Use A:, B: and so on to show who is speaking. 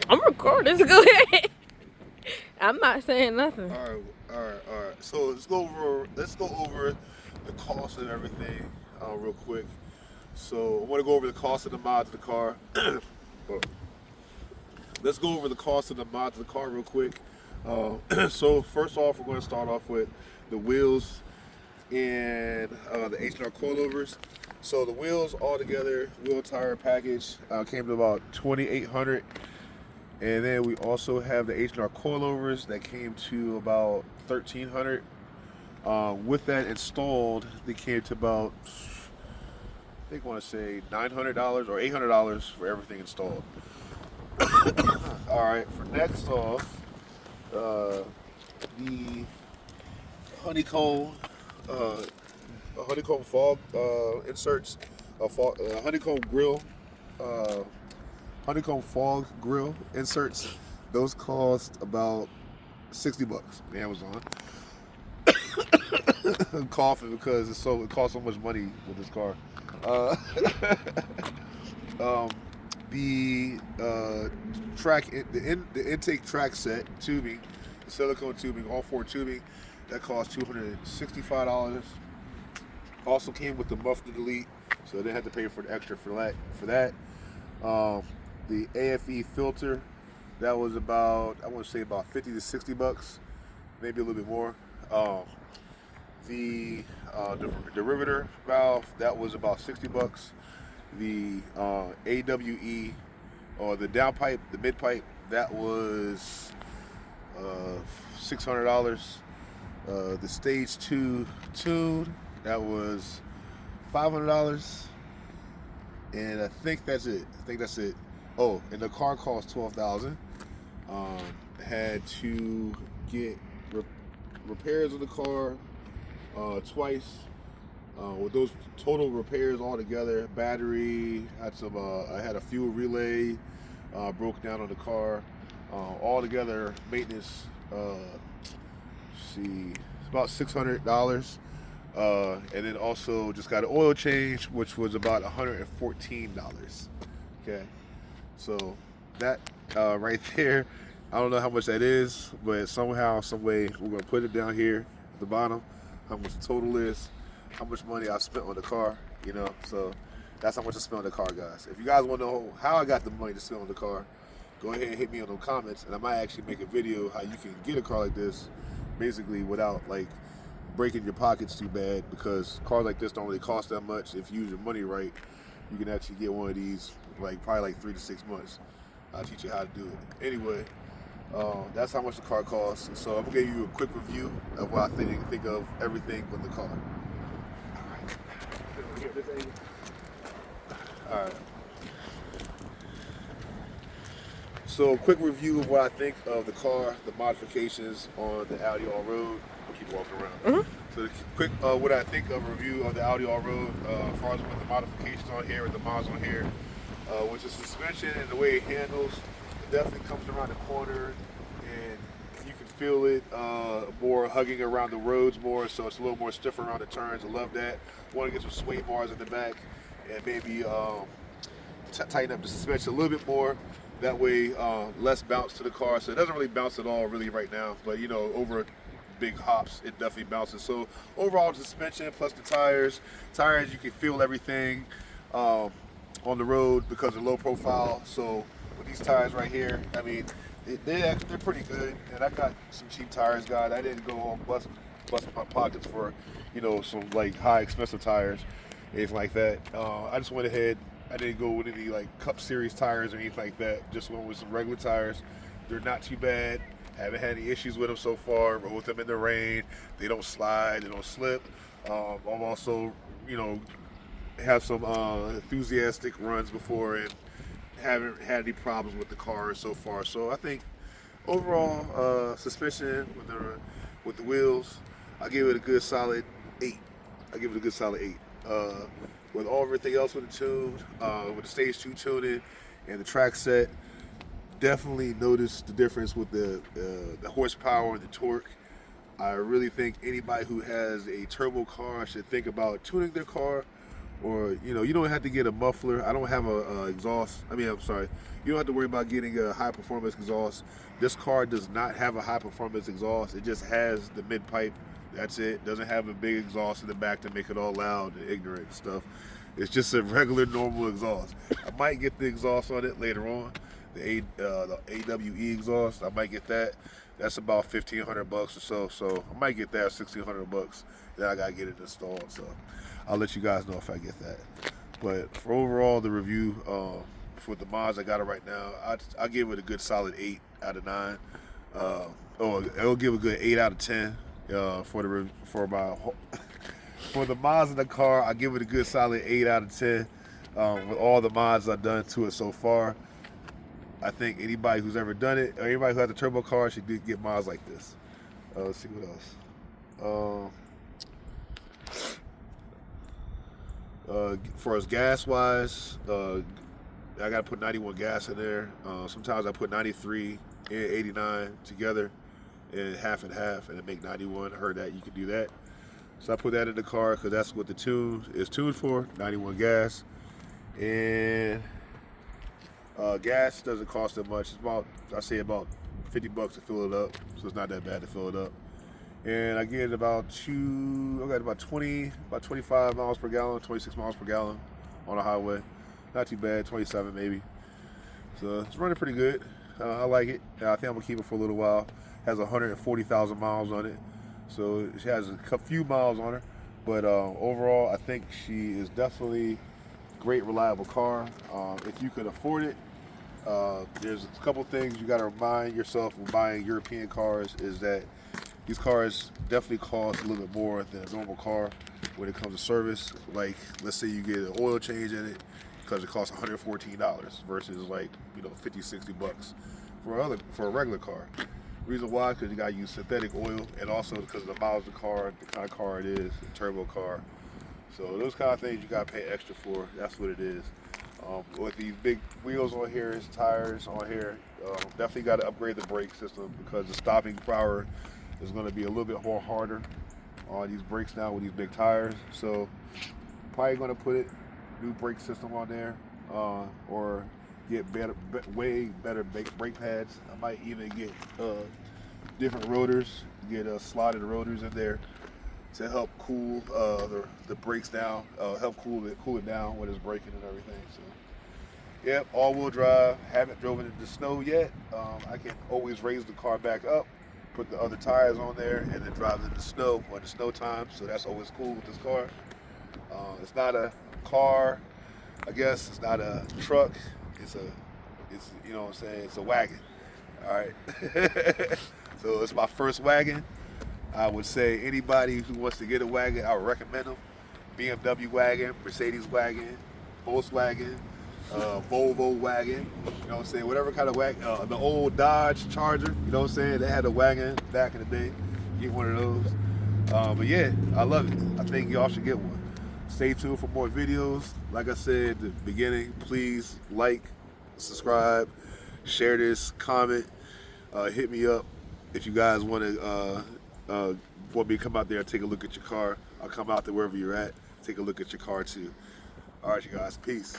A: I'm recording. So go ahead. I'm not saying nothing.
B: All right. So let's go over the cost of everything real quick. So I want to go over the cost of the mods of the car. Well, let's go over the cost of the mods of the car real quick. So first off, we're going to start off with the wheels and the H&R coilovers. So the wheels all together, wheel tire package came to about 2,800, and then we also have the H&R coilovers that came to about 1,300. With that installed, they came to about, I think I want to say $900 or $800 for everything installed. All right, for next off, uh, the honeycomb, uh, honeycomb fog inserts, honeycomb grill, uh, honeycomb fog grill inserts. Those cost about $60 on Amazon. I'm coughing because it costs so much money with this car. Uh, um, the the intake track set tubing, the silicone tubing, all four tubing, that cost $265. Also came with the muffler delete, so they had to pay for the extra for that. Um, the AFE filter, that was about, I want to say about 50 to $60, maybe a little bit more. Um, the derivator valve, that was about $60. The AWE, or the downpipe, the mid pipe, that was uh, $600. The stage two tune, that was $500, and I think that's it. Oh, and the car cost 12,000. Um, had to get repairs on the car twice. With those total repairs all together, battery, I had a fuel relay broke down on the car. All together, maintenance. See, it's about $600. And then also just got an oil change, which was about $114. Okay, so that right there, I don't know how much that is, but somehow, some way, we're gonna put it down here at the bottom. How much the total is, how much money I spent on the car. So that's how much I spent on the car, guys. If you guys want to know how I got the money to spend on the car, go ahead and hit me on the comments, and I might actually make a video how you can get a car like this, basically without like breaking your pockets too bad, because cars like this don't really cost that much. If you use your money right, you can actually get one of these like probably like 3 to 6 months. I'll teach you how to do it. Anyway, that's how much the car costs. So I'm gonna give you a quick review of what I think of everything with the car. All right. So, quick review of what I think of the car, the modifications on the Audi All-Road. I'll keep walking around.
A: Mm-hmm.
B: So, quick, what I think of a review of the Audi All-Road, as far as with the modifications on here, with the mods on here, with the suspension and the way it handles, it definitely comes around the corner, and you can feel it more hugging around the roads more, so it's a little more stiff around the turns. I love that. Want to get some sway bars in the back, and maybe tighten up the suspension a little bit more. That way, less bounce to the car. So it doesn't really bounce at all, really, right now. But over big hops, it definitely bounces. So overall, the suspension plus the tires, you can feel everything on the road because of low profile. So with these tires right here, I mean, they're pretty good. And I got some cheap tires, guys. I didn't go on bust my pockets for some like high expensive tires, anything like that. I just went ahead. I didn't go with any like Cup Series tires or anything like that. Just went with some regular tires. They're not too bad. Haven't had any issues with them so far. Rode with them in the rain. They don't slide. They don't slip. I'm also, have some enthusiastic runs before and haven't had any problems with the car so far. So I think overall, suspension with the wheels, I give it a good solid 8. I give it a good solid 8. With everything else with the tune, with the stage 2 tuning and the track set, definitely noticed the difference with the horsepower and the torque. I really think anybody who has a turbo car should think about tuning their car or you don't have to get a muffler. I don't have a exhaust. I mean, I'm sorry. You don't have to worry about getting a high performance exhaust. This car does not have a high performance exhaust. It just has the mid pipe. That's it. Doesn't have a big exhaust in the back to make it all loud and ignorant and stuff. It's just a regular normal exhaust. I might get the exhaust on it later on. The AWE exhaust. I might get that. That's about $1,500 or so. So I might get that $1,600. Then I gotta get it installed. So I'll let you guys know if I get that. But for overall the review for the mods I got it right now, I give it a good solid 8 out of 9. It'll give a good 8 out of 10 for the mods in the car. I give it a good solid 8 out of 10 with all the mods I've done to it so far. I think anybody who's ever done it, or anybody who has a turbo car, should get mods like this. Let's see what else. For as gas wise, I gotta put 91 gas in there. Sometimes I put 93 and 89 together and half, and it make 91. I heard that you can do that. So I put that in the car because that's what the tune is tuned for, 91 gas. And gas doesn't cost that much. It's about, I say about $50 to fill it up. So it's not that bad to fill it up. And I get about 25 miles per gallon, 26 miles per gallon on the highway. Not too bad, 27 maybe. So it's running pretty good. I like it. I think I'm gonna keep it for a little while. Has 140,000 miles on it. So she has a few miles on her. But overall, I think she is definitely a great, reliable car. If you can afford it, there's a couple things you gotta remind yourself when buying European cars is that these cars definitely cost a little bit more than a normal car when it comes to service. Like, let's say you get an oil change in it because it costs $114 versus like, $50-$60 for a regular car. Reason why, because you gotta use synthetic oil, and also because of the miles of the car, the kind of car it is, a turbo car. So those kind of things you gotta pay extra for. That's what it is. With these big wheels on here, his tires on here, definitely got to upgrade the brake system because the stopping power is going to be a little bit more harder on these brakes now with these big tires. So probably going to put new brake system on there, or get way better brake pads. I might even get different rotors, get slotted rotors in there to help cool the brakes down, help cool it down when it's braking and everything. So, yep, all-wheel drive. Haven't driven in the snow yet. I can always raise the car back up, put the other tires on there, and then drive in the snow when the snow time. So that's always cool with this car. It's not a car, I guess. It's not a truck. It's you know what I'm saying. It's a wagon. All right. So it's my first wagon. I would say anybody who wants to get a wagon, I would recommend them. BMW wagon, Mercedes wagon, Volkswagen, Volvo wagon, you know what I'm saying? Whatever kind of wagon, the old Dodge Charger, you know what I'm saying? They had a wagon back in the day. Get one of those. But yeah, I love it. I think y'all should get one. Stay tuned for more videos. Like I said at the beginning, please like, subscribe, share this, comment, hit me up if you guys want me to come out there and take a look at your car. I'll come out there wherever you're at, take a look at your car too. All right, you guys, peace.